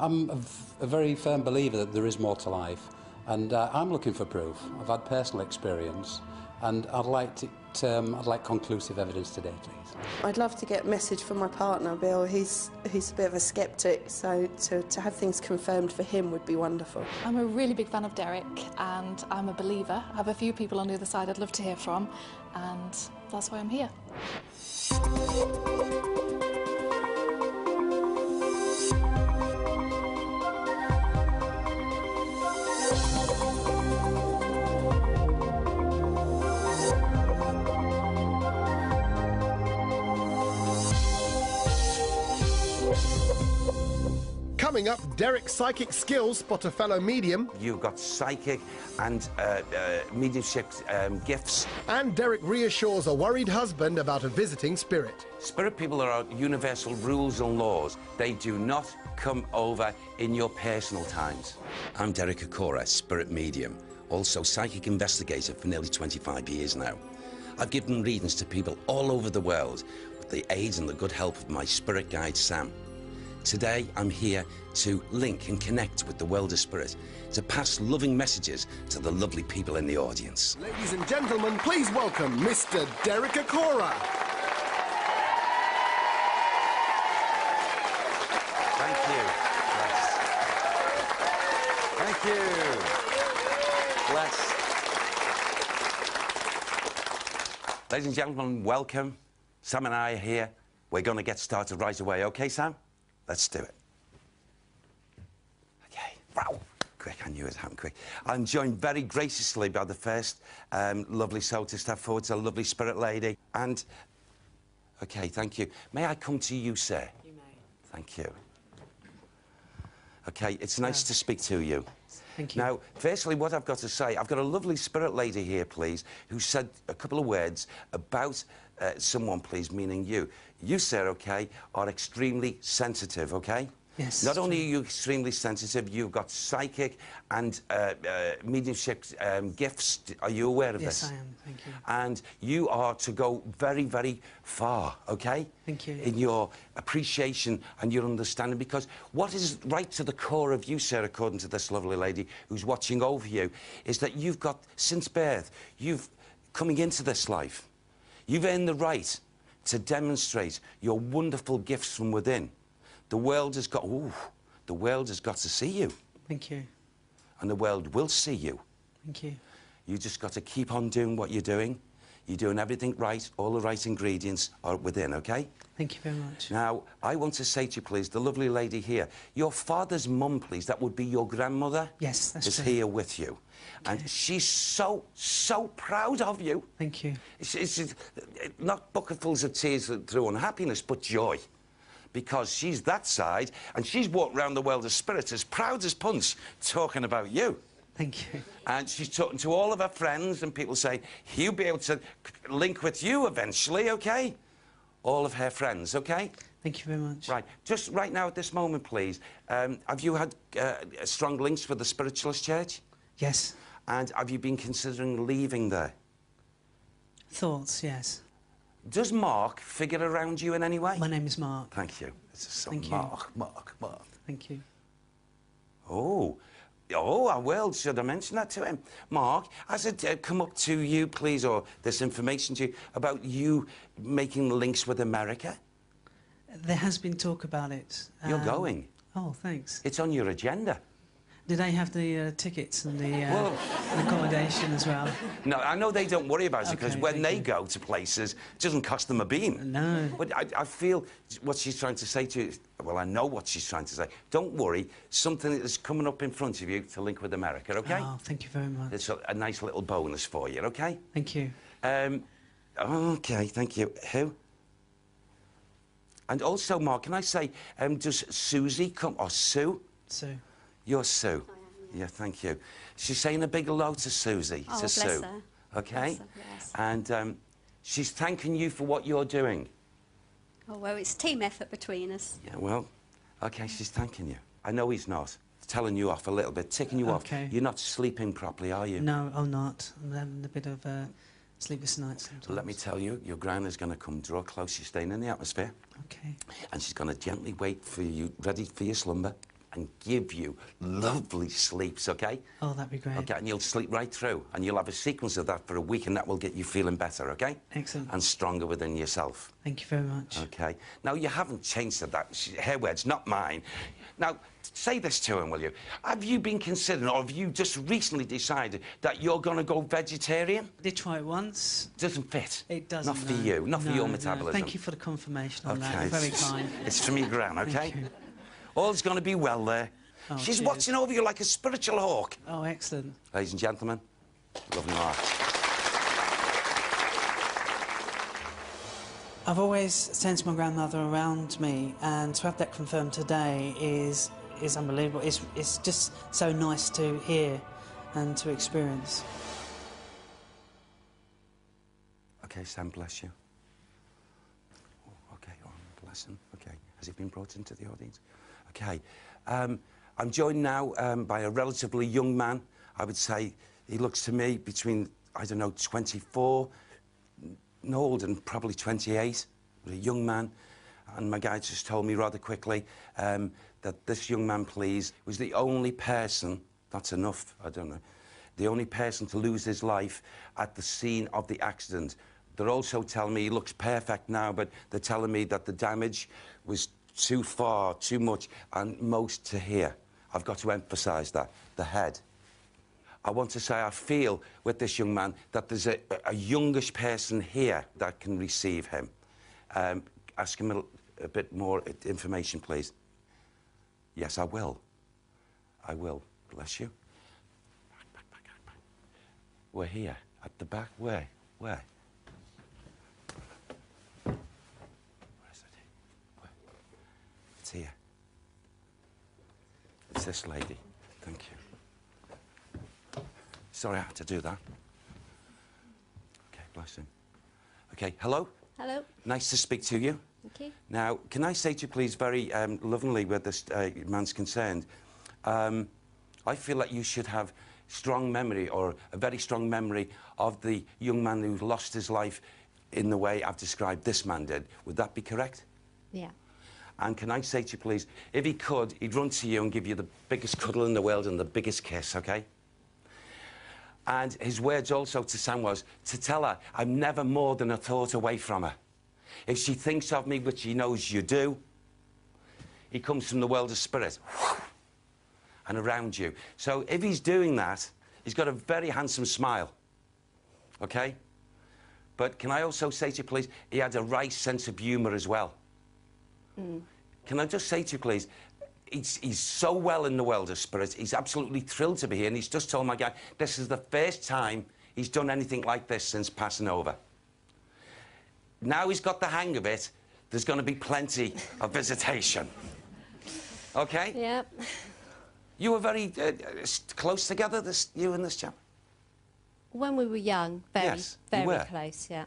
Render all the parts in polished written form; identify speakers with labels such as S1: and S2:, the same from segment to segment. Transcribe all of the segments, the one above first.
S1: I'm a very firm believer that there is more to life, and I'm looking for proof. I've had personal experience, and I'd like conclusive evidence today, please.
S2: I'd love to get a message from my partner, Bill. He's a bit of a sceptic, so to have things confirmed for him would be wonderful.
S3: I'm a really big fan of Derek, and I'm a believer. I have a few people on the other side I'd love to hear from, and that's why I'm here.
S4: Coming up, Derek's psychic skills spot a fellow medium.
S5: You've got psychic and mediumship gifts.
S4: And Derek reassures a worried husband about a visiting spirit.
S5: Spirit people are universal rules and laws. They do not come over in your personal times. I'm Derek Acorah, spirit medium, also psychic investigator for nearly 25 years now. I've given readings to people all over the world with the aid and the good help of my spirit guide, Sam. Today, I'm here to link and connect with the world of spirit, to pass loving messages to the lovely people in the audience.
S4: Ladies and gentlemen, please welcome Mr. Derek Acorah.
S5: Thank you. Bless. Thank you. Bless. Ladies and gentlemen, welcome. Sam and I are here. We're going to get started right away. OK, Sam? Let's do it. OK. Wow. Quick, I knew it happened quick. I'm joined very graciously by the first lovely soul to step forward, a lovely spirit lady. And, OK, thank you. May I come to you, sir?
S6: You may.
S5: Thank you. OK, it's nice to speak to you.
S6: Thank you.
S5: Now, firstly, what I've got to say, I've got a lovely spirit lady here, please, who said a couple of words about someone, please, meaning you. You, sir, OK, are extremely sensitive, OK?
S6: Yes.
S5: Not only are you extremely sensitive, you've got psychic and mediumship gifts. Are you aware of this?
S6: Yes, I am. Thank you.
S5: And you are to go very, very far, OK?
S6: Thank you.
S5: In your appreciation and your understanding, because what is right to the core of you, sir, according to this lovely lady who's watching over you, is that you've got, since birth, coming into this life, you've earned the right to demonstrate your wonderful gifts from within. The world has got, the world has got to see you.
S6: Thank you.
S5: And the world will see you.
S6: Thank you.
S5: You just got to keep on doing what you're doing. You're doing everything right. All the right ingredients are within, OK?
S6: Thank you very much.
S5: Now, I want to say to you, please, the lovely lady here, your father's mum, please, that would be your grandmother.
S6: Yes, that's true.
S5: Is here with you. Okay. And she's so, so proud of you.
S6: Thank you.
S5: It's not bucketfuls of tears through unhappiness, but joy. Because she's that side, and she's walked around the world of spirit as proud as punch, talking about you.
S6: Thank you.
S5: And she's talking to all of her friends, and people say, he'll be able to link with you eventually, OK? All of her friends, OK?
S6: Thank you very much.
S5: Right. Just right now, at this moment, please, have you had strong links with the Spiritualist Church?
S6: Yes.
S5: And have you been considering leaving there?
S6: Thoughts, yes.
S5: Does Mark figure around you in any way?
S6: My name is Mark.
S5: Thank you. It's a son.
S6: Thank you.
S5: Mark.
S6: Thank you.
S5: Oh, well, should I mention that to him? Mark, has it come up to you, please, or this information to you, about you making links with America?
S6: There has been talk about it.
S5: You're going.
S6: Oh, thanks.
S5: It's on your agenda.
S6: Do they have the tickets and the accommodation as well?
S5: No, I know they don't worry about it, because
S6: Okay,
S5: when they go to places, it doesn't cost them a bean.
S6: No.
S5: But I feel what she's trying to say to you, well, I know what she's trying to say. Don't worry, something is coming up in front of you to link with America, OK?
S6: Oh, thank you very much.
S5: It's a nice little bonus for you, OK?
S6: Thank you.
S5: OK, thank you. Who? And also, Mark, can I say, does Susie come, or Sue?
S6: Sue.
S5: You're Sue. Yeah, thank you. She's saying a big hello to Susie,
S7: oh,
S5: to
S7: bless
S5: Sue.
S7: Her.
S5: OK?
S7: Bless her, yes.
S5: And she's thanking you for what you're doing.
S7: Oh, well, it's a team effort between us.
S5: Yeah, well, OK, she's thanking you. I know he's not. Telling you off a little bit, ticking you off. You're not sleeping properly, are you?
S6: No, I'm not. I'm having a bit of sleepless nights sometimes.
S5: Let me tell you, your gran is going to come draw close. She's staying in the atmosphere.
S6: OK.
S5: And she's going to gently wait for you, ready for your slumber. and give you lovely sleeps, okay?
S6: Oh, that'd be great.
S5: Okay, and you'll sleep right through, and you'll have a sequence of that for a week, and that will get you feeling better, okay?
S6: Excellent.
S5: And stronger within yourself.
S6: Thank you very much.
S5: Okay. Now, you haven't changed that. Her words, not mine. Now, say this to him, will you? Have you been considering, or have you just recently decided that you're going to go vegetarian?
S6: I did try it once.
S5: Doesn't fit.
S6: It doesn't.
S5: Not for you, not for your metabolism.
S6: Thank you for the confirmation on that.
S5: Okay.
S6: You're very kind.
S5: It's from your gran, okay?
S6: Thank you.
S5: All's going to be well there.
S6: Oh,
S5: She's
S6: cheers.
S5: watching over you like a spiritual hawk.
S6: Oh, excellent.
S5: Ladies and gentlemen, lovely Mark.
S6: I've always sensed my grandmother around me, and to have that confirmed today is unbelievable. It's just so nice to hear and to experience.
S5: Okay, Sam, bless you. Oh, okay, oh, bless him. Okay, has he been brought into the audience? Okay, I'm joined now by a relatively young man. I would say he looks to me between, I don't know, 24, no older than probably 28, a young man. And my guide just told me rather quickly that this young man, please, was the only person, that's enough, I don't know, the only person to lose his life at the scene of the accident. They're also telling me he looks perfect now, but they're telling me that the damage was too far, too much, and most to here. I've got to emphasise that, the head. I want to say I feel with this young man that there's a youngish person here that can receive him. Ask him a bit more information, please. Yes, I will. I will. Bless you. Back. We're here, at the back. Where? Where? Where is it? Where? It's here. It's this lady. Thank you. Sorry I had to do that. Okay, bless him. Okay, hello?
S7: Hello.
S5: Nice to speak to you.
S7: Thank you.
S5: Now, can I say to you, please, very lovingly, where this man's concerned, I feel that you should have strong memory, or a very strong memory, of the young man who lost his life in the way I've described this man did. Would that be correct?
S7: Yeah.
S5: And can I say to you, please, if he could, he'd run to you and give you the biggest cuddle in the world and the biggest kiss, OK? And his words also to Sam was to tell her, I'm never more than a thought away from her. If she thinks of me, which he knows you do, he comes from the world of spirit and around you. So if he's doing that, he's got a very handsome smile, OK? But can I also say to you, please, he had a right sense of humour as well. Can I just say to you, please, he's so well in the world of spirit, he's absolutely thrilled to be here, and he's just told my guy this is the first time he's done anything like this since passing over. Now he's got the hang of it, there's going to be plenty of visitation. OK?
S7: Yep.
S5: You were very close together, you and this chap?
S7: When we were young,
S5: Yes, you
S7: very
S5: were.
S7: close, yeah.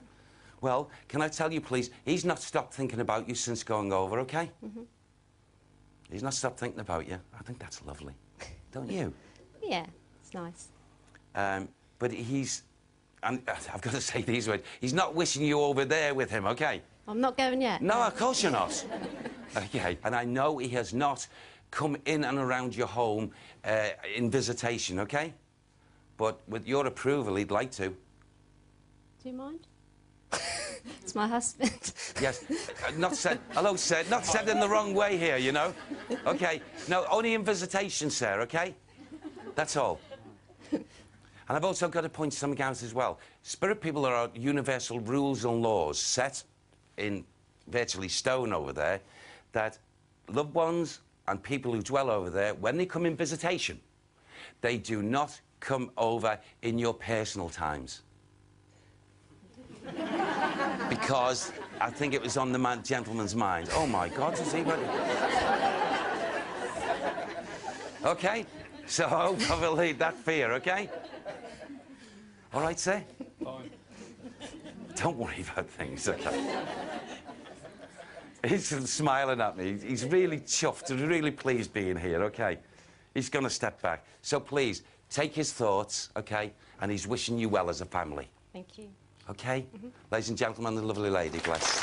S5: Well, can I tell you, please, he's not stopped thinking about you since going over, OK? He's not stopped thinking about you. I think that's lovely. Don't you?
S7: Yeah, it's nice.
S5: But he's... And I've got to say these words. He's not wishing you over there with him, OK?
S7: I'm not going yet.
S5: No, of course you're not. OK. And I know he has not come in and around your home in visitation, OK? But with your approval, he'd like to.
S7: Do you mind? It's my husband.
S5: Yes, not said, hello, sir, not said in the wrong way here, you know? OK, no, only in visitation, sir, OK? That's all. And I've also got to point something out as well. Spirit people are universal rules and laws set in virtually stone over there, that loved ones and people who dwell over there, when they come in visitation, they do not come over in your personal times. Because I think it was on the gentleman's mind. Oh, my God, is he ready? OK? So I will leave that fear, OK? All right, sir?
S1: Fine.
S5: Don't worry about things, OK? He's smiling at me. He's really chuffed and really pleased being here, OK? He's going to step back. So please, take his thoughts, OK? And he's wishing you well as a family.
S7: Thank you.
S5: OK? Ladies and gentlemen, the lovely lady, bless.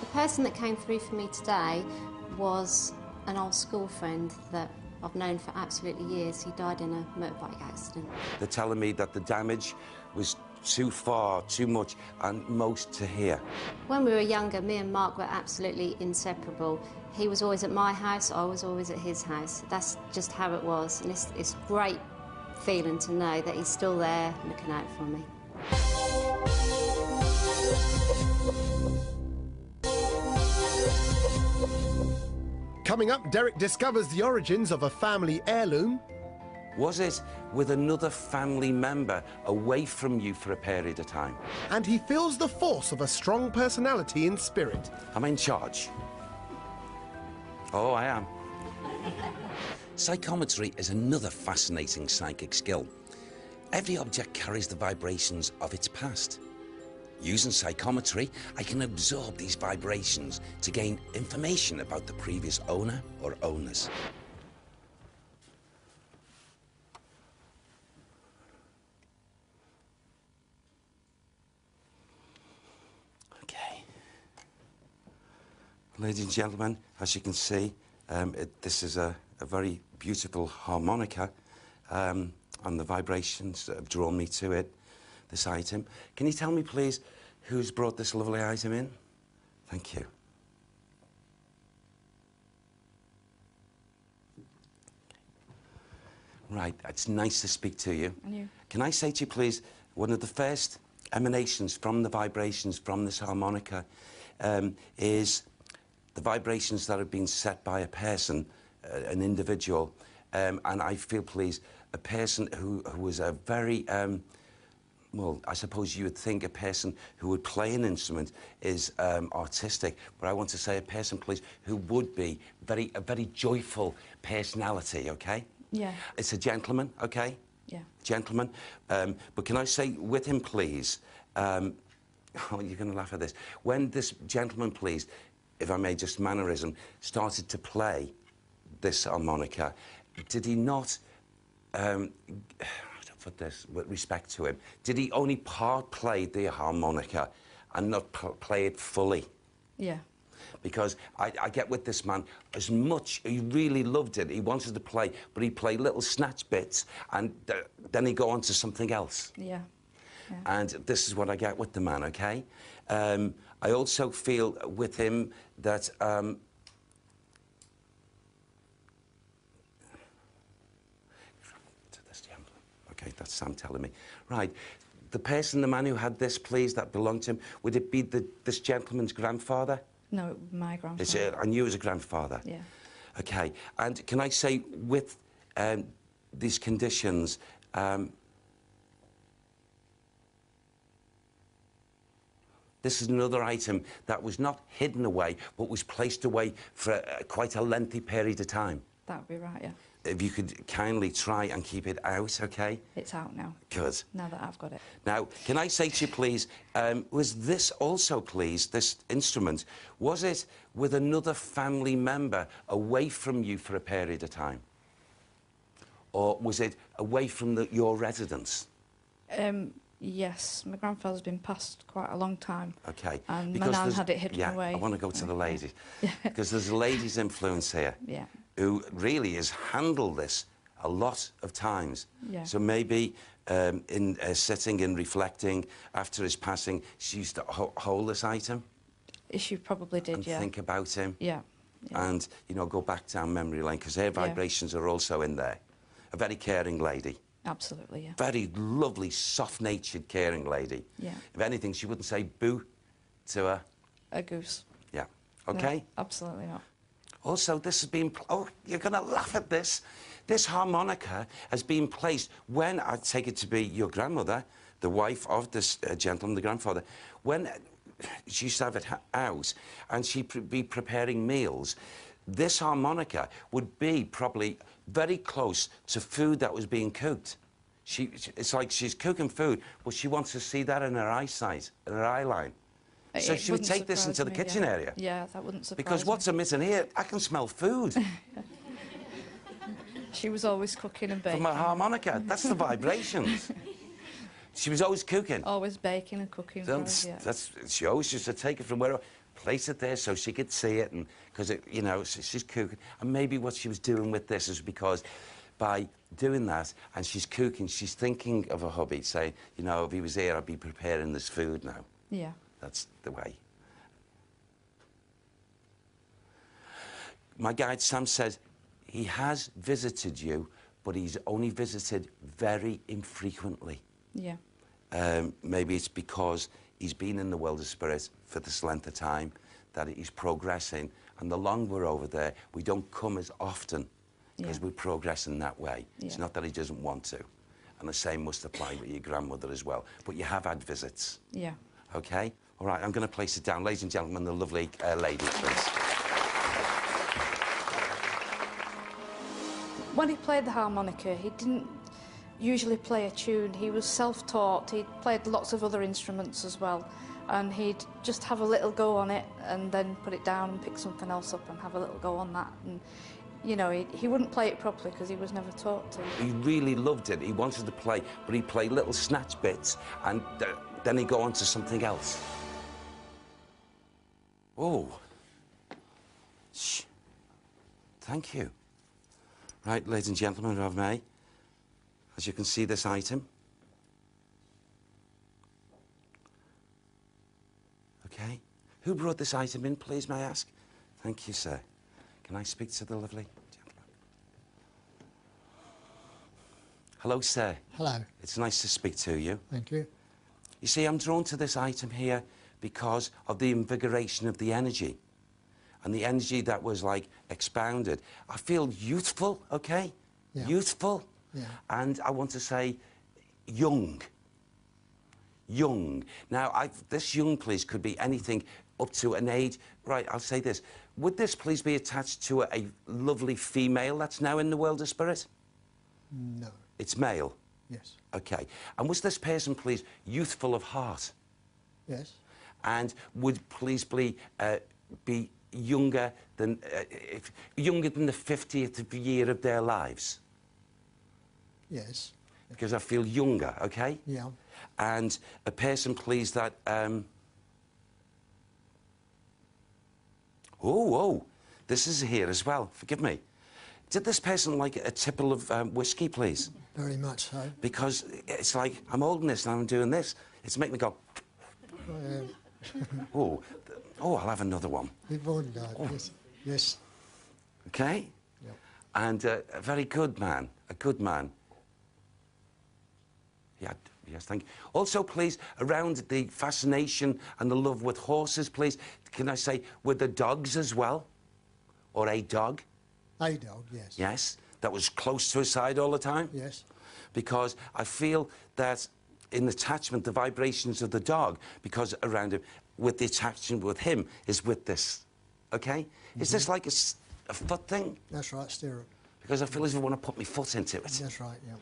S7: The person that came through for me today was an old school friend that I've known for absolutely years. He died in a motorbike accident.
S5: They're telling me that the damage was too far, too much, and most to here.
S7: When we were younger, me and Mark were absolutely inseparable. He was always at my house, I was always at his house. That's just how it was, and it's a great feeling to know that he's still there looking out for me.
S4: Coming up, Derek discovers the origins of a family heirloom.
S5: Was it with another family member away from you for a period of time?
S4: And he feels the force of a strong personality in spirit.
S5: I'm in charge. Oh, I am. Psychometry is another fascinating psychic skill. Every object carries the vibrations of its past. Using psychometry, I can absorb these vibrations to gain information about the previous owner or owners. Okay. Ladies and gentlemen, as you can see, this is a very beautiful harmonica, and the vibrations that have drawn me to it, this item. Can you tell me, please, who's brought this lovely item in? Thank you. Right, it's nice to speak to you.
S3: And you.
S5: Can I say to you, please, one of the first emanations from the vibrations from this harmonica is the vibrations that have been set by a person, an individual, and I feel, please, a person who was a very, well, I suppose you would think a person who would play an instrument is artistic, but I want to say a person, please, who would be a very joyful personality, okay?
S3: Yeah.
S5: It's a gentleman, okay?
S3: Yeah.
S5: Gentleman. But can I say with him, please, oh, you're going to laugh at this. When this gentleman, please, if I may, just mannerism, started to play this harmonica, did he not, how to put this with respect to him, did he only play the harmonica and not play it fully?
S3: Yeah.
S5: Because I get with this man, as much, he really loved it, he wanted to play, but he'd play little snatch bits, and then he'd go on to something else.
S3: Yeah. Yeah.
S5: And this is what I get with the man, okay? I also feel with him that to this gentleman. Okay, that's Sam telling me. Right, the man who had this, please, that belonged to him, would it be this gentleman's grandfather?
S3: No, it was my grandfather.
S5: I knew it was a grandfather.
S3: Yeah.
S5: Okay, and can I say, with these conditions, this is another item that was not hidden away, but was placed away for quite a lengthy period of time.
S3: That would be right, yeah.
S5: If you could kindly try and keep it out, okay?
S3: It's out now.
S5: Good.
S3: Now that I've got it.
S5: Now, can I say to you, please, was this also, please, this instrument, was it with another family member away from you for a period of time? Or was it away from your residence?
S3: Yes, my grandfather's been passed quite a long time.
S5: Okay.
S3: And
S5: because
S3: my nan had it hidden away.
S5: I want to go to the ladies.
S3: Yeah.
S5: Because there's a lady's influence here.
S3: Yeah.
S5: Who really has handled this a lot of times.
S3: Yeah.
S5: So maybe in sitting and reflecting after his passing, she used to hold this item.
S3: She probably did,
S5: and
S3: yeah.
S5: think about him.
S3: Yeah. Yeah.
S5: And, you know, go back down memory lane, because her vibrations are also in there. A very caring lady.
S3: Absolutely, yeah.
S5: Very lovely, soft-natured, caring lady.
S3: Yeah.
S5: If anything, she wouldn't say boo to
S3: a goose.
S5: Yeah. Okay?
S3: No, absolutely not.
S5: Also, this has been... Oh, you're going to laugh at this. This harmonica has been placed when, I take it to be your grandmother, the wife of this gentleman, the grandfather, when she used to have it out and she'd be preparing meals, this harmonica would be probably very close to food that was being cooked. It's like she's cooking food, but she wants to see that in her eyesight, in her eye line. So she would take this into the kitchen area.
S3: Yeah, that wouldn't surprise me.
S5: Because what's missing here? I can smell food.
S3: She was always cooking and baking.
S5: From a harmonica. That's the vibrations. She was always cooking.
S3: Always baking and cooking.
S5: She always used to take it from wherever. place it there so she could see it, and because you know, she's cooking. And maybe what she was doing with this is because by doing that, and she's cooking, she's thinking of her hubby, saying, you know, if he was here, I'd be preparing this food now.
S3: Yeah.
S5: That's the way. My guide Sam says he has visited you, but he's only visited very infrequently.
S3: Yeah.
S5: Maybe it's because he's been in the world of spirit for this length of time, that he's progressing, and the longer we're over there, we don't come as often because we're progressing that way.
S3: Yeah.
S5: It's not that he doesn't want to. And the same must apply with your grandmother as well. But you have had visits.
S3: Yeah.
S5: Okay? All right, I'm going to place it down. Ladies and gentlemen, the lovely lady, please.
S3: When he played the harmonica, he didn't usually play a tune. He was self-taught. He played lots of other instruments as well. And he'd just have a little go on it and then put it down and pick something else up and have a little go on that. And, you know, he wouldn't play it properly because he was never taught to.
S5: He really loved it. He wanted to play, but he'd play little snatch bits and then he'd go on to something else. Oh. Shh. Thank you. Right, ladies and gentlemen, if I may, as you can see this item. Okay. Who brought this item in, please, may I ask? Thank you, sir. Can I speak to the lovely gentleman? Hello, sir.
S8: Hello.
S5: It's nice to speak to you.
S8: Thank you.
S5: You see, I'm drawn to this item here because of the invigoration of the energy. And the energy that was, like, expounded. I feel youthful, okay?
S8: Yeah.
S5: Youthful.
S8: Yeah.
S5: And I want to say young. Young. Now, this young, please, could be anything up to an age... Right, I'll say this. Would this, please, be attached to a lovely female that's now in the world of spirit?
S8: No.
S5: It's male?
S8: Yes.
S5: OK. And was this person, please, youthful of heart?
S8: Yes.
S5: And would, please, be younger than the 50th year of their lives?
S8: Yes.
S5: Because I feel younger, okay?
S8: Yeah.
S5: And a person, please, that... Oh, this is here as well. Forgive me. Did this person like a tipple of whiskey, please?
S8: Very much so.
S5: Because it's like, I'm holding this and I'm doing this. It's making me go... Oh, I'll have another one.
S8: We've all died, yes. Yes.
S5: Okay?
S8: Yep.
S5: And a very good man. A good man. Yeah, yes, thank you. Also, please, around the fascination and the love with horses, please, can I say with the dogs as well? Or a dog?
S8: A dog, yes.
S5: Yes, that was close to his side all the time?
S8: Yes. Because
S5: I feel that in attachment, the vibrations of the dog, because around him, with the attachment with him, is with this, okay? Mm-hmm. Is this like a foot thing?
S8: That's right, stirrup.
S5: Because I feel as if I want to put my foot into it.
S8: That's right, yeah.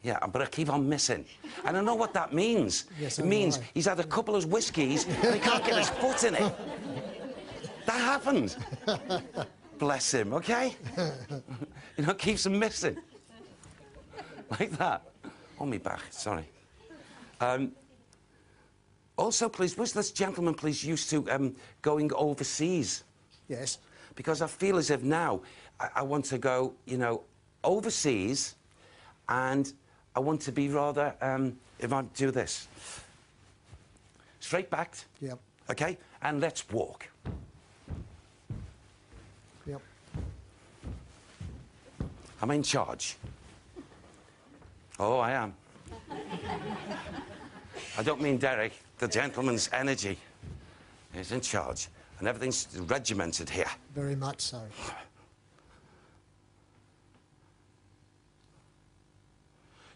S5: Yeah, but I keep on missing. And I know what that means.
S8: Yes,
S5: it means he's had a couple of whiskies and he can't get his foot in it. That happened. Bless him, okay? You know, keeps him missing. Like that. On me back, sorry. Also, please, was this gentleman, please, used to going overseas?
S8: Yes.
S5: Because I feel as if now I want to go, you know, overseas, and I want to be rather, if I do this, straight backed.
S8: Yep.
S5: Okay? And let's walk.
S8: Yep.
S5: I'm in charge. Oh, I am. I don't mean Derek, the gentleman's energy. He's in charge, and everything's regimented here.
S8: Very much so.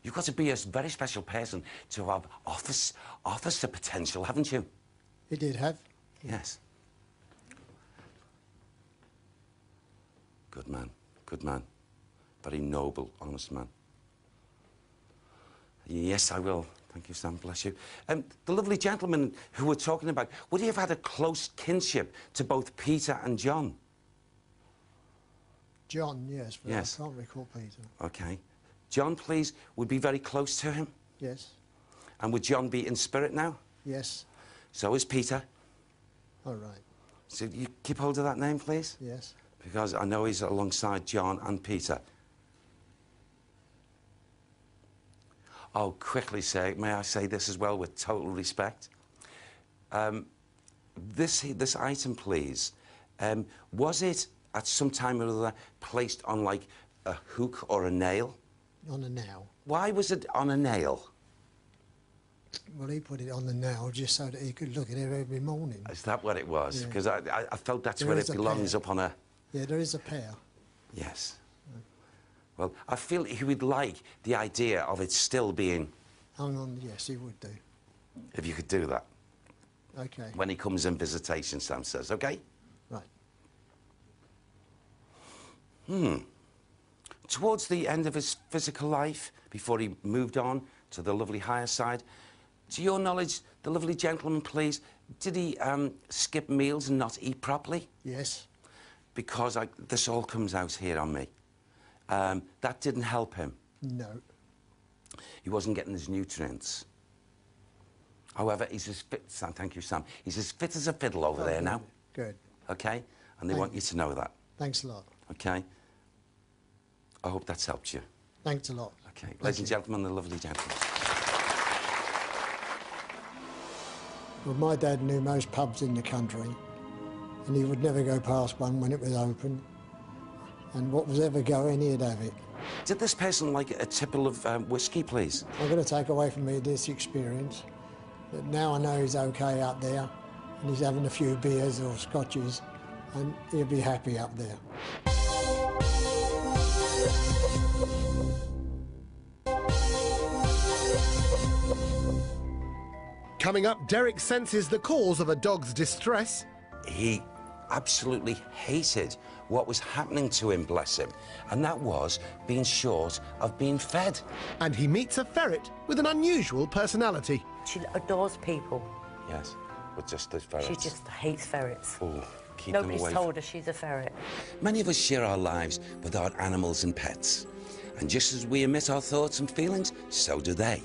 S5: You've got to be a very special person to have officer potential, haven't you?
S8: He did have.
S5: Yes. Good man, good man. Very noble, honest man. Yes, I will. Thank you, Sam, bless you. The lovely gentleman who we're talking about, would he have had a close kinship to both Peter and John?
S8: John, yes, but
S5: yes.
S8: I can't recall Peter.
S5: OK. John, please, would be very close to him?
S8: Yes.
S5: And would John be in spirit now?
S8: Yes.
S5: So is Peter.
S8: All right.
S5: So you keep hold of that name, please?
S8: Yes.
S5: Because I know he's alongside John and Peter. Oh, quickly say, may I say this as well with total respect? This item, please, was it at some time or other placed on like a hook or a nail?
S8: On a nail.
S5: Why was it on a nail?
S8: Well, he put it on the nail just so that he could look at it every morning.
S5: Is that what it was?
S8: Yeah.
S5: Because I felt that's
S8: There
S5: where
S8: is
S5: it
S8: a
S5: belongs,
S8: pair.
S5: up on a...
S8: Yeah, there is a pair.
S5: Yes. Well, I feel he would like the idea of it still being...
S8: Hung on, yes, he would do.
S5: If you could do that.
S8: Okay.
S5: When he comes in visitation, Sam says, OK?
S8: Right.
S5: Towards the end of his physical life, before he moved on to the lovely higher side, to your knowledge, the lovely gentleman, please, did he skip meals and not eat properly?
S8: Yes.
S5: Because this all comes out here on me. That didn't help him.
S8: No.
S5: He wasn't getting his nutrients. However, he's as fit, Sam, thank you, Sam. He's as fit as a fiddle over there now.
S8: Good.
S5: OK? And they want you to know that.
S8: Thanks a lot.
S5: OK? I hope that's helped you.
S8: Thanks a lot.
S5: OK. Ladies and gentlemen, the lovely gentleman.
S8: Well, my dad knew most pubs in the country, and he would never go past one when it was open. And what was ever going, he'd have it.
S5: Did this person like a tipple of whiskey, please?
S8: I'm going to take away from me this experience, that now I know he's okay up there, and he's having a few beers or scotches, and he'll be happy up there.
S4: Coming up, Derek senses the cause of a dog's distress.
S5: He absolutely hated what was happening to him, bless him, and that was being short of being fed.
S4: And he meets a ferret with an unusual personality.
S9: She adores people.
S5: Yes, but just as ferrets.
S9: She just hates ferrets.
S5: Oh, keep them
S9: Nobody's
S5: away.
S9: told her she's a ferret.
S5: Many of us share our lives with our animals and pets. And just as we emit our thoughts and feelings, so do they.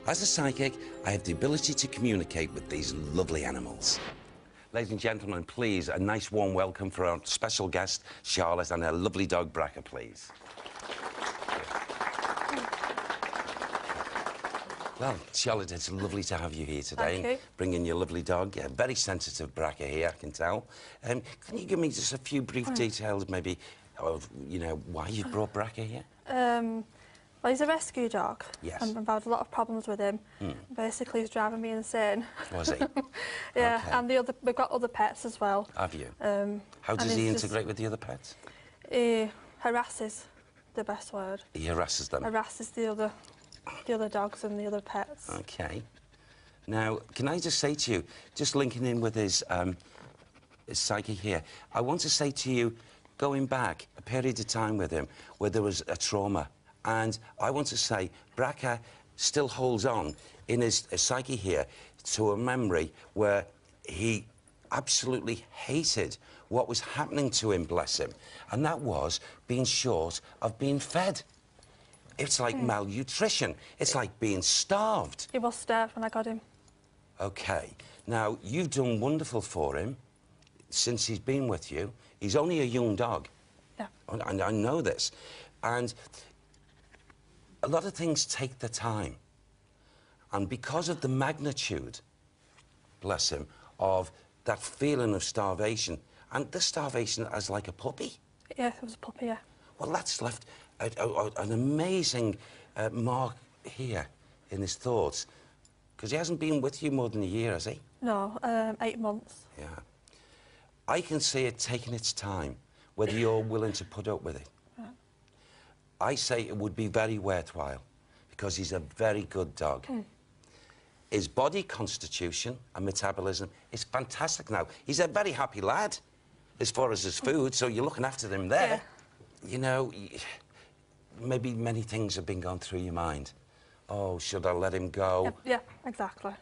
S5: As a psychic, I have the ability to communicate with these lovely animals. Ladies and gentlemen, please, a nice warm welcome for our special guest, Charlotte, and her lovely dog, Braca, please. Well, Charlotte, it's lovely to have you here today.
S3: Thank you.
S5: Bringing your lovely dog. Yeah, very sensitive Braca here, I can tell. Can you give me just a few brief details, maybe, of, you know, why you brought Braca here?
S10: Well, he's a rescue dog.
S5: Yes.
S10: And I've had a lot of problems with him. Basically, he's driving me insane.
S5: Was he?
S10: Yeah,
S5: Okay.
S10: and we've got other pets as well.
S5: Have you? How
S10: and
S5: does he
S10: it's
S5: integrate with the other pets?
S10: He harasses, the best word.
S5: He harasses them.
S10: Harasses the other dogs and the other pets.
S5: Okay. Now, can I just say to you, just linking in with his psyche here, I want to say to you, going back a period of time with him where there was a trauma, and I want to say Braca still holds on in his psyche here to a memory where he absolutely hated what was happening to him, bless him, and that was being short of being fed. It's like malnutrition. It's like being starved.
S10: He was starved when I got him.
S5: OK. Now, you've done wonderful for him since he's been with you. He's only a young dog.
S10: Yeah.
S5: And I know this. And a lot of things take the time. And because of the magnitude, bless him, of that feeling of starvation, and the starvation as like a puppy.
S10: Yeah, it was a puppy, yeah.
S5: Well, that's left an amazing mark here in his thoughts. Because he hasn't been with you more than a year, has he?
S10: No, 8 months.
S5: Yeah. I can see it taking its time, whether you're willing to put up with it.
S10: Right.
S5: I say it would be very worthwhile, because he's a very good dog. His body constitution and metabolism is fantastic now. He's a very happy lad, as far as his food, so you're looking after him there. Yeah. You know, maybe many things have been going through your mind. Oh, should I let him go?
S10: Yeah, exactly.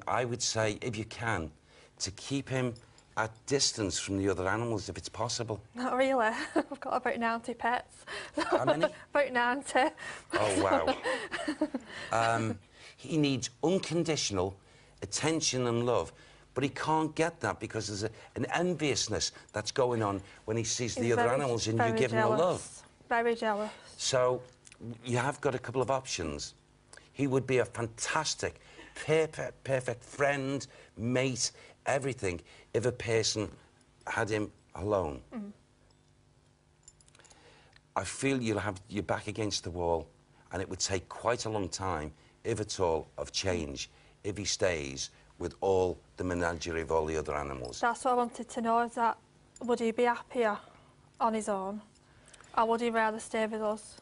S5: I would say, if you can, to keep him at distance from the other animals, if it's possible.
S10: Not really. I've got about 90 pets.
S5: How many?
S10: About 90.
S5: Oh, wow. He needs unconditional attention and love, But he can't get that because there's an enviousness that's going on when he sees
S10: He's
S5: the other
S10: very,
S5: animals and you
S10: very
S5: give him the
S10: jealous.
S5: love.
S10: Very jealous.
S5: So you have got a couple of options. He would be a fantastic, perfect friend, mate, everything, if a person had him alone.
S10: Mm.
S5: I feel you'll have your back against the wall, and it would take quite a long time, if at all, of change, if he stays with all the menagerie of all the other animals.
S10: That's what I wanted to know, is that would he be happier on his own, or would he rather stay with us?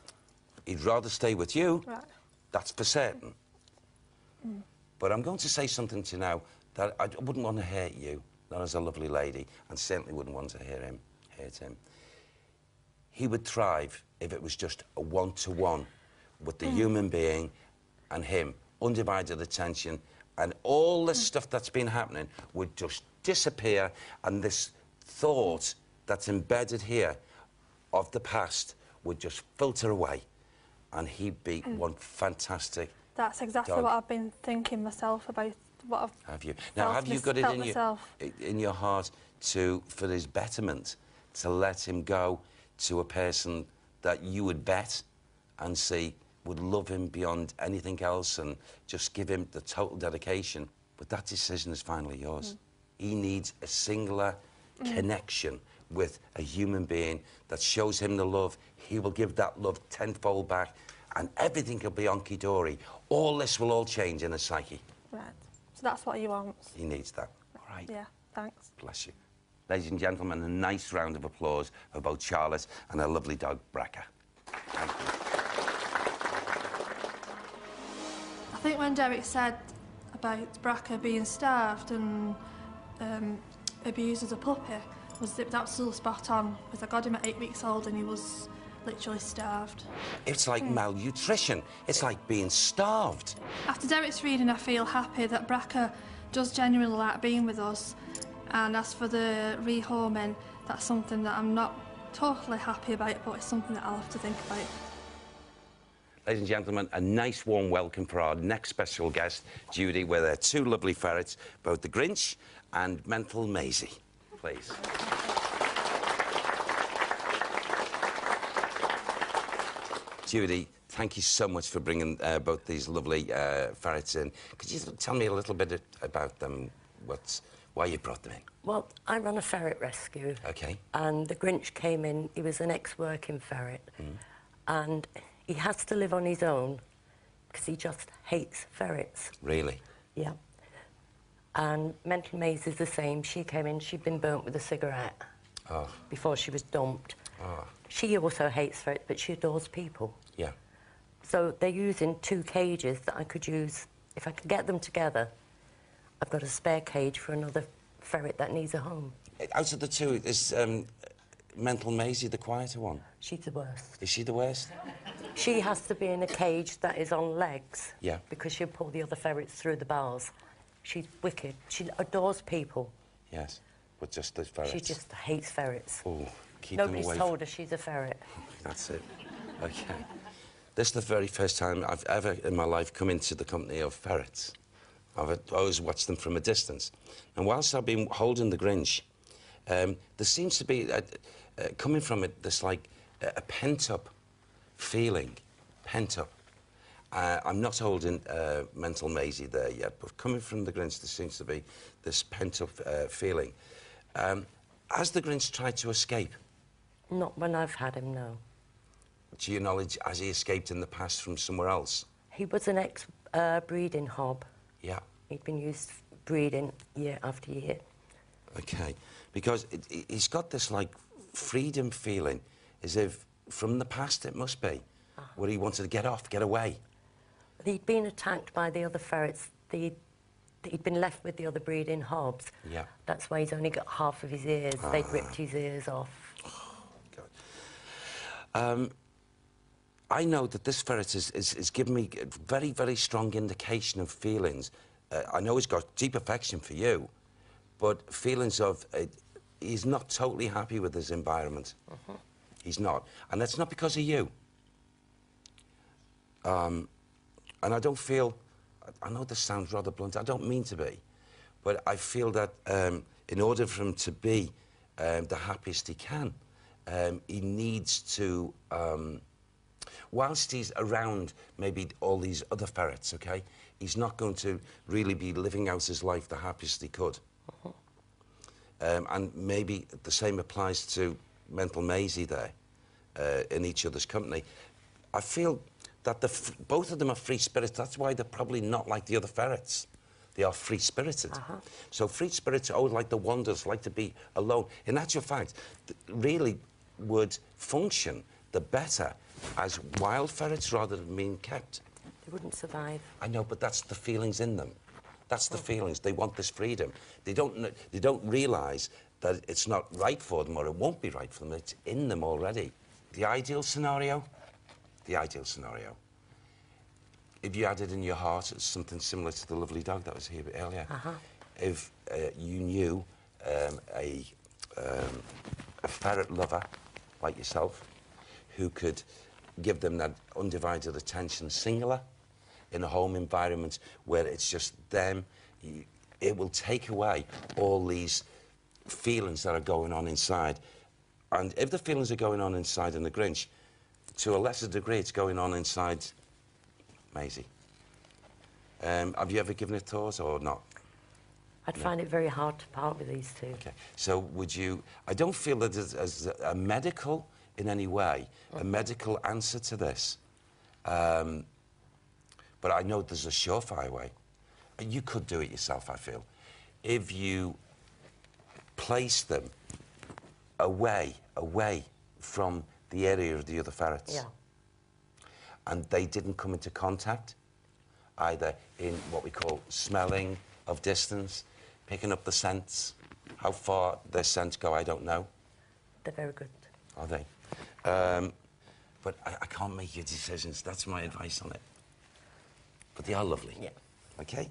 S5: He'd rather stay with you,
S10: Right.
S5: that's for certain.
S10: Mm.
S5: But I'm going to say something to you now that I wouldn't want to hurt you, not as a lovely lady, and certainly wouldn't want to hurt him. He would thrive if it was just a one-to-one with the human being and him, undivided attention, and all this stuff that's been happening would just disappear, and this thought that's embedded here of the past would just filter away, and he'd be one fantastic
S10: That's exactly
S5: dog.
S10: what I've been thinking myself about. What I've
S5: Have you? Now, have you got it in your heart for his betterment, to let him go to a person that you would vet and see would love him beyond anything else and just give him the total dedication? But that decision is finally yours. He needs a singular connection with a human being that shows him the love. He will give that love tenfold back, and everything will be hunky-dory. All this will all change in his psyche.
S10: Right. So that's what he wants.
S5: He needs that. All right.
S10: Yeah, thanks.
S5: Bless you. Ladies and gentlemen, a nice round of applause for both Charlotte and her lovely dog, Braca. Thank you.
S10: I think when Derek said about Braca being starved and abused as a puppy, that's still spot on, because I got him at 8 weeks old and he was literally starved.
S5: It's like malnutrition. It's like being starved.
S10: After Derek's reading, I feel happy that Braca does genuinely like being with us. And as for the rehoming, that's something that I'm not totally happy about, but it's something that I'll have to think about.
S5: Ladies and gentlemen, a nice warm welcome for our next special guest, Judy, with her two lovely ferrets, both the Grinch and Mental Maisie. Please. Judy, thank you so much for bringing both these lovely ferrets in. Could you tell me a little bit about them? Why you brought them in?
S9: Well, I run a ferret rescue.
S5: OK.
S9: And the Grinch came in. He was an ex-working ferret. And he has to live on his own because he just hates ferrets.
S5: Really?
S9: Yeah. And Mental Maze is the same. She came in, she'd been burnt with a cigarette before she was dumped. She also hates ferrets, but she adores people.
S5: Yeah.
S9: So they're using 2 cages that I could use. If I could get them together, I've got a spare cage for another ferret that needs a home.
S5: Out of the two, is Mental Maisie the quieter one?
S9: She's the worst.
S5: Is she the worst?
S9: She has to be in a cage that is on legs.
S5: Yeah.
S9: Because she'll pull the other ferrets through the bars. She's wicked. She adores people.
S5: Yes, but just the ferrets.
S9: She just hates ferrets.
S5: Oh, keep them away.
S9: Nobody's told her she's a ferret.
S5: That's it. OK. This is the very first time I've ever in my life come into the company of ferrets. I've always watched them from a distance. And whilst I've been holding the Grinch, there seems to be, coming from it, this, like, a pent-up feeling. Pent-up. I'm not holding Mental Maisie there yet, but coming from the Grinch, there seems to be this pent-up feeling. Has the Grinch tried to escape?
S9: Not when I've had him, no.
S5: To your knowledge, has he escaped in the past from somewhere else?
S9: He was an ex-breeding hob.
S5: Yeah.
S9: He'd been used breeding year after year.
S5: OK. Because he's got this, like, freedom feeling, as if from the past it must be, where he wanted to get off, get away.
S9: He'd been attacked by the other ferrets. He'd been left with the other breeding hobs.
S5: Yeah.
S9: That's why he's only got half of his ears. They'd ripped his ears off.
S5: Oh, God. I know that this ferret is giving me a very, very strong indication of feelings. I know he's got deep affection for you, but feelings of... he's not totally happy with his environment. He's not. And that's not because of you. And I don't feel... I know this sounds rather blunt. I don't mean to be. But I feel that in order for him to be the happiest he can, he needs to, whilst he's around maybe all these other ferrets, OK, he's not going to really be living out his life the happiest he could. And maybe the same applies to Mental Maisie there, in each other's company. I feel that both of them are free spirits. That's why they're probably not like the other ferrets. They are free-spirited. So free spirits always like the wanders, like to be alone. In actual fact, really would function the better as wild ferrets rather than being kept.
S9: They wouldn't survive.
S5: I know, but that's the feelings in them. That's the feelings. They want this freedom. They don't realise that it's not right for them, or it won't be right for them. It's in them already. The ideal scenario? The ideal scenario. If you had it in your heart, it's something similar to the lovely dog that was here earlier. If you knew a ferret lover like yourself who could give them that undivided attention singular in a home environment where it's just them, it will take away all these feelings that are going on inside. And if the feelings are going on inside in the Grinch, to a lesser degree, it's going on inside Maisie. Have you ever given it thought or not?
S9: I'd find it very hard to part with these two.
S5: Okay. So would you... I don't feel that there's a medical, in any way, a medical answer to this. But I know there's a surefire way. You could do it yourself, I feel. If you place them away from the area of the other ferrets.
S9: Yeah.
S5: And they didn't come into contact, either in what we call smelling of distance, picking up the scents. How far their scents go, I don't know.
S9: They're very good.
S5: Are they? But I can't make your decisions. That's my advice on it. But they are lovely.
S9: Yeah.
S5: OK?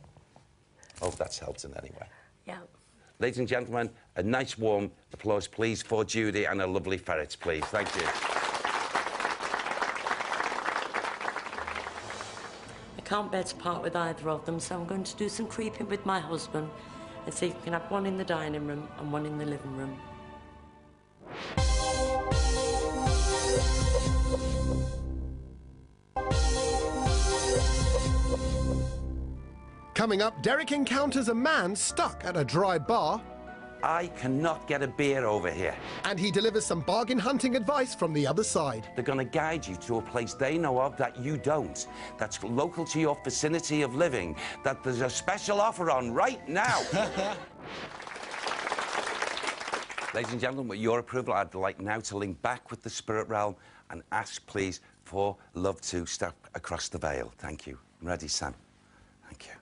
S5: Hope that's helped in any way.
S9: Yeah.
S5: Ladies and gentlemen, a nice warm applause, please, for Judy and her lovely ferrets, please. Thank you.
S9: I can't bear to part with either of them, so I'm going to do some creeping with my husband and see if we can have one in the dining room and one in the living room.
S4: Coming up, Derek encounters a man stuck at a dry bar.
S5: I cannot get a beer over here.
S4: And he delivers some bargain hunting advice from the other side.
S5: They're going to guide you to a place they know of that you don't, that's local to your vicinity of living, that there's a special offer on right now. Ladies and gentlemen, with your approval, I'd like now to link back with the spirit realm and ask, please, for love to step across the veil. Thank you. I'm ready, Sam. Thank you.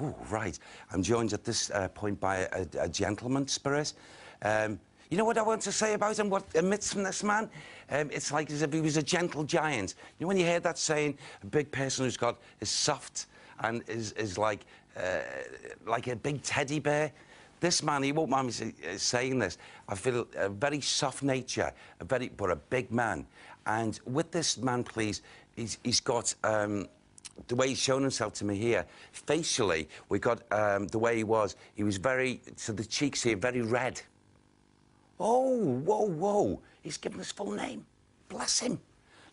S5: Oh, right. I'm joined at this point by a gentleman spirit. You know what I want to say about him, what emits from this man? It's like as if he was a gentle giant. You know when you hear that saying, a big person who's got is soft and is like a big teddy bear? This man, he won't mind me saying this, I feel a very soft nature, but a big man. And with this man, please, he's got... the way he's shown himself to me here, facially, we got the way he was very, so the cheeks here, very red. Oh, whoa, whoa. He's given his full name. Bless him.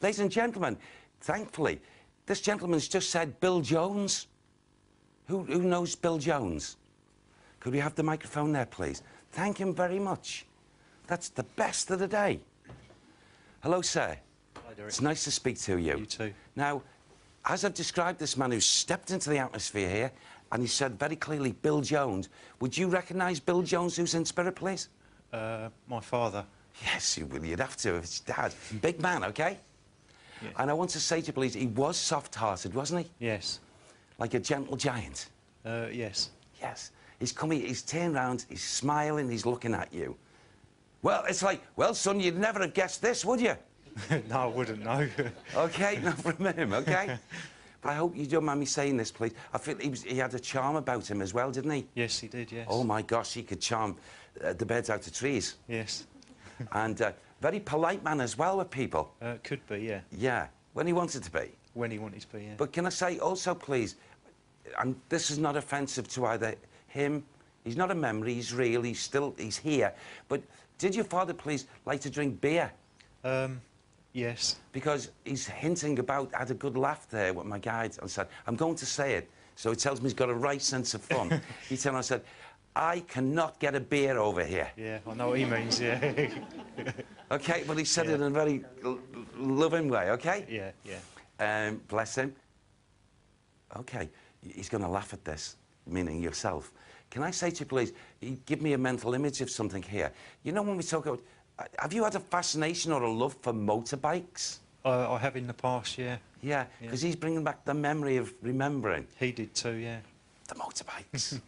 S5: Ladies and gentlemen, thankfully, this gentleman's just said Bill Jones. Who knows Bill Jones? Could we have the microphone there, please? Thank him very much. That's the best of the day. Hello, sir.
S11: Hi, Derek.
S5: It's nice to speak to you.
S11: You too.
S5: Now, as I've described this man who stepped into the atmosphere here, and he said very clearly, Bill Jones, would you recognise Bill Jones, who's in spirit, please?
S11: My father.
S5: Yes, you'd have to, if it's Dad. Big man, OK? Yeah. And I want to say to you, please, he was soft-hearted, wasn't he?
S11: Yes.
S5: Like a gentle giant?
S11: Yes.
S5: Yes. He's coming, he's turned round, he's smiling, he's looking at you. Well, it's like, well, son, you'd never have guessed this, would you?
S11: No, I wouldn't, no.
S5: OK, not from him, OK? But I hope you don't mind me saying this, please. I feel he had a charm about him as well, didn't he?
S11: Yes, he did, yes.
S5: Oh, my gosh, he could charm the birds out of trees.
S11: Yes.
S5: And very polite man as well with people.
S11: Could be, yeah.
S5: Yeah, when he wanted to be.
S11: When he wanted to be, yeah.
S5: But can I say also, please, and this is not offensive to either him. He's not a memory. He's real. He's here. But did your father, please, like to drink beer?
S11: Yes.
S5: Because he's hinting about, had a good laugh there with my guide, and said, I'm going to say it, so it tells me he's got a right sense of fun. He turned and said, I cannot get a beer over here.
S11: Yeah, I know what he means, yeah.
S5: OK, but he said it in a very loving way, OK?
S11: Yeah, yeah.
S5: Bless him. OK, he's going to laugh at this, meaning yourself. Can I say to you, please, give me a mental image of something here. You know, when we talk about... Have you had a fascination or a love for motorbikes?
S11: I have in the past, yeah.
S5: Yeah, because he's bringing back the memory of remembering.
S11: He did too, yeah.
S5: The motorbikes.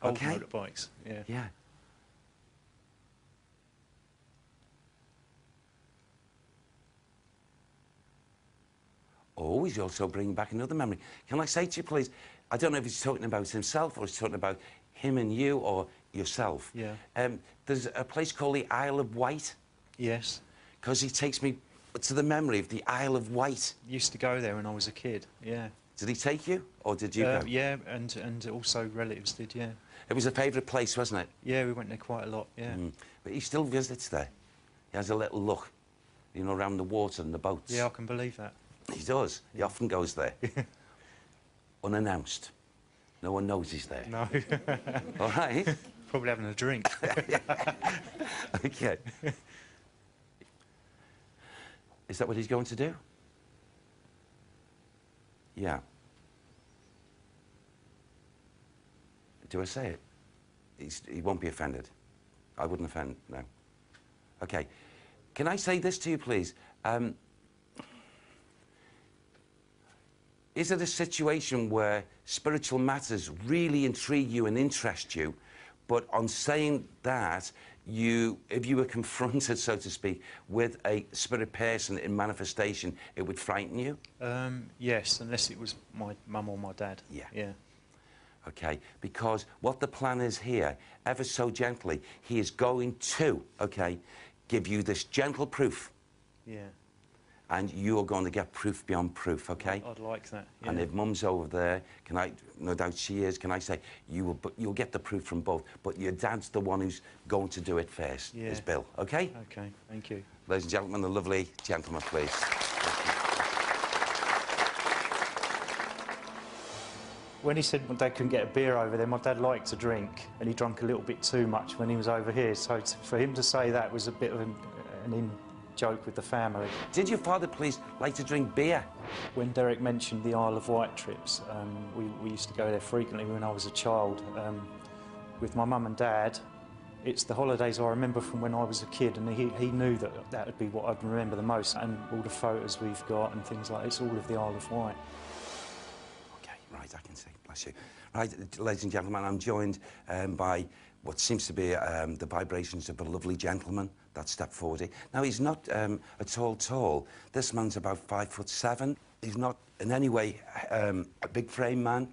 S11: Old
S5: OK?
S11: motorbikes, yeah.
S5: Yeah. Oh, he's also bringing back another memory. Can I say to you, please, I don't know if he's talking about himself or he's talking about him and you or yourself.
S11: Yeah.
S5: There's a place called the Isle of Wight.
S11: Yes.
S5: Because he takes me to the memory of the Isle of Wight.
S11: Used to go there when I was a kid, yeah.
S5: Did he take you, or did you go?
S11: Yeah, and also relatives did, yeah.
S5: It was a favourite place, wasn't it?
S11: Yeah, we went there quite a lot, yeah.
S5: But he still visits there. He has a little look, you know, around the water and the boats.
S11: Yeah, I can believe that.
S5: He does. He often goes there. Unannounced. No one knows he's there.
S11: No.
S5: All right?
S11: Probably having a drink.
S5: OK. Is that what he's going to do? Yeah. Do I say it? He won't be offended. I wouldn't offend, no. OK. Can I say this to you, please? Is it a situation where spiritual matters really intrigue you and interest you, but on saying that, if you were confronted, so to speak, with a spirit person in manifestation, it would frighten you?
S11: Yes, unless it was my mum or my dad.
S5: Yeah.
S11: Yeah.
S5: OK, because what the plan is here, ever so gently, he is going to, OK, give you this gentle proof.
S11: Yeah.
S5: And you're going to get proof beyond proof, OK?
S11: I'd like that, yeah.
S5: And if Mum's over there, no doubt she is, can I say, you'll get the proof from both, but your dad's the one who's going to do it first, is Bill, OK?
S11: OK, thank you.
S5: Ladies and gentlemen, the lovely gentleman, please.
S11: When he said my dad couldn't get a beer over there, my dad liked to drink, and he drank a little bit too much when he was over here, so for him to say that was a bit of an in-joke with the family.
S5: Did your father, please, like to drink beer?
S11: When Derek mentioned the Isle of Wight trips, we used to go there frequently when I was a child. With my mum and dad, it's the holidays I remember from when I was a kid, and he knew that would be what I'd remember the most, and all the photos we've got and things like that, it's all of the Isle of Wight.
S5: OK, right, I can see, bless you. Right, ladies and gentlemen, I'm joined by what seems to be the vibrations of a lovely gentleman that stepped forward. Now, he's not at all tall. This man's about 5'7". He's not in any way a big frame man.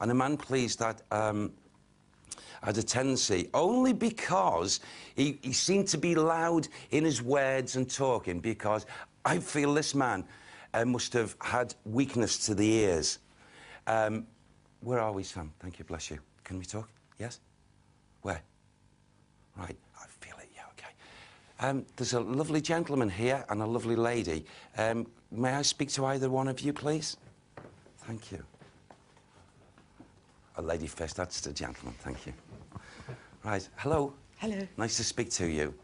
S5: And a man, please, that had a tendency, only because he seemed to be loud in his words and talking, because I feel this man must have had weakness to the ears. Where are we, Sam? Thank you, bless you. Can we talk? Yes? Where? Right, I feel it, yeah, OK. There's a lovely gentleman here and a lovely lady. May I speak to either one of you, please? Thank you. A lady first, that's the gentleman, thank you. Right, hello.
S12: Hello.
S5: Nice to speak to you.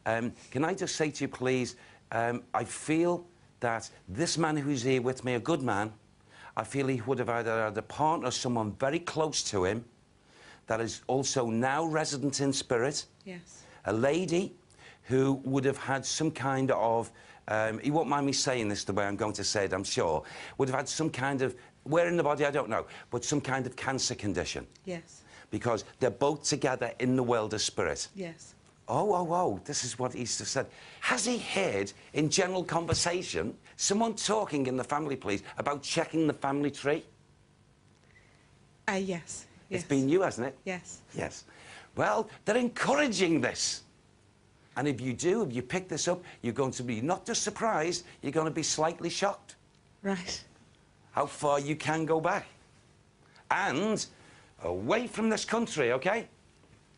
S5: Can I just say to you, please, I feel that this man who's here with me, a good man, I feel he would have either had a partner or someone very close to him that is also now resident in spirit.
S12: Yes.
S5: A lady who would have had some kind of, he won't mind me saying this the way I'm going to say it, I'm sure, would have had some kind of, where in the body, I don't know, but some kind of cancer condition.
S12: Yes.
S5: Because they're both together in the world of spirit.
S12: Yes.
S5: Oh, this is what he's said. Has he heard, in general conversation, someone talking in the family, please, about checking the family tree?
S12: Yes.
S5: It's been you, hasn't it?
S12: Yes.
S5: Yes. Well, they're encouraging this. And if you do, if you pick this up, you're going to be not just surprised, you're going to be slightly shocked.
S12: Right.
S5: How far you can go back. And away from this country, OK?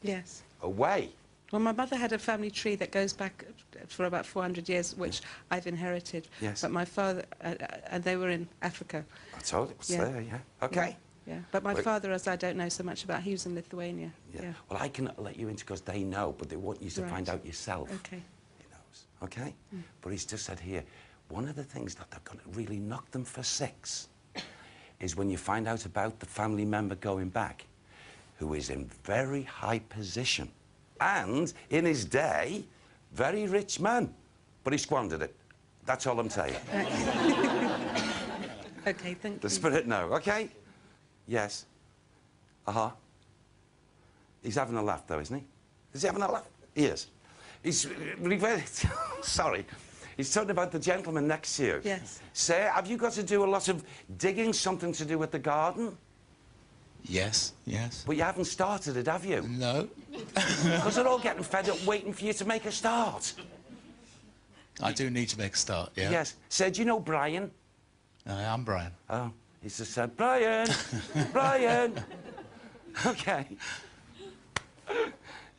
S12: Yes.
S5: Away.
S12: Well, my mother had a family tree that goes back for about 400 years, which I've inherited.
S5: Yes.
S12: But my father, and they were in Africa.
S5: I told you it was there, yeah. OK.
S12: Yeah. But my father, as I don't know so much about, he was in Lithuania.
S5: Yeah. Well, I can let you into because they know, but they want you to find out yourself.
S12: OK.
S5: He knows, OK? But he's just said here, one of the things that they're going to really knock them for six is when you find out about the family member going back, who is in very high position. And, in his day, very rich man. But he squandered it. That's all I'm saying.
S12: OK, thank you.
S5: The spirit no, OK? Yes. Uh-huh. He's having a laugh, though, isn't he? Is he having a laugh? He is. He's very... Sorry. He's talking about the gentleman next to you.
S12: Yes.
S5: Sir, have you got to do a lot of digging, something to do with the garden?
S13: Yes, yes.
S5: But you haven't started it, have you?
S13: No.
S5: Because they're all getting fed up waiting for you to make a start.
S13: I do need to make a start, yeah.
S5: Yes. Sir, do you know Brian?
S13: I'm Brian.
S5: Oh, he's just said, Brian! Brian! OK.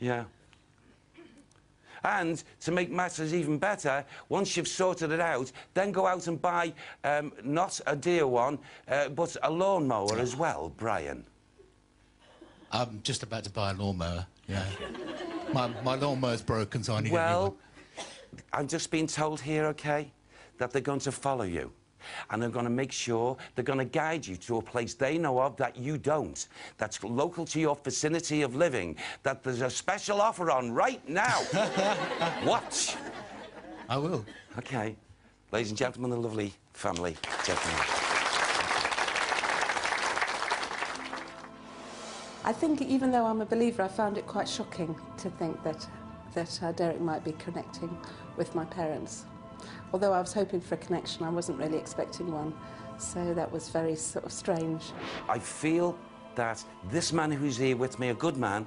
S5: Yeah. And to make matters even better, once you've sorted it out, then go out and buy not a dear one, but a lawnmower as well, Brian.
S13: I'm just about to buy a lawnmower, yeah. my lawnmower's broken, so I need a new one.
S5: Well, I'm just being told here, OK, that they're going to follow you. And they're going to make sure they're going to guide you to a place they know of that you don't, that's local to your vicinity of living, that there's a special offer on right now. Watch.
S13: I will.
S5: OK. Ladies and gentlemen, the lovely family gentlemen.
S2: I think even though I'm a believer, I found it quite shocking to think that Derek might be connecting with my parents. Although I was hoping for a connection, I wasn't really expecting one. So that was very sort of strange.
S5: I feel that this man who's here with me, a good man,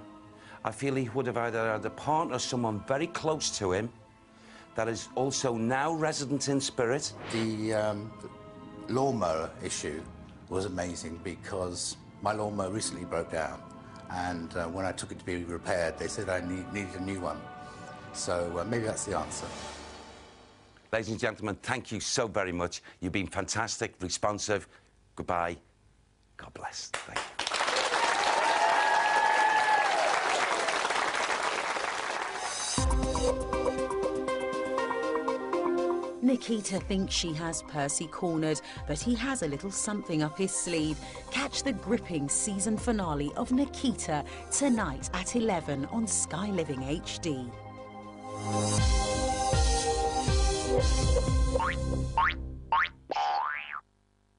S5: I feel he would have either had a partner or someone very close to him that is also now resident in spirit.
S13: The lawnmower issue was amazing because my lawnmower recently broke down, and when I took it to be repaired, they said I needed a new one. So maybe that's the answer.
S5: Ladies and gentlemen, thank you so very much. You've been fantastic, responsive. Goodbye. God bless. Thank you.
S14: Nikita thinks she has Percy cornered, but he has a little something up his sleeve. Catch the gripping season finale of Nikita tonight at 11 on Sky Living HD.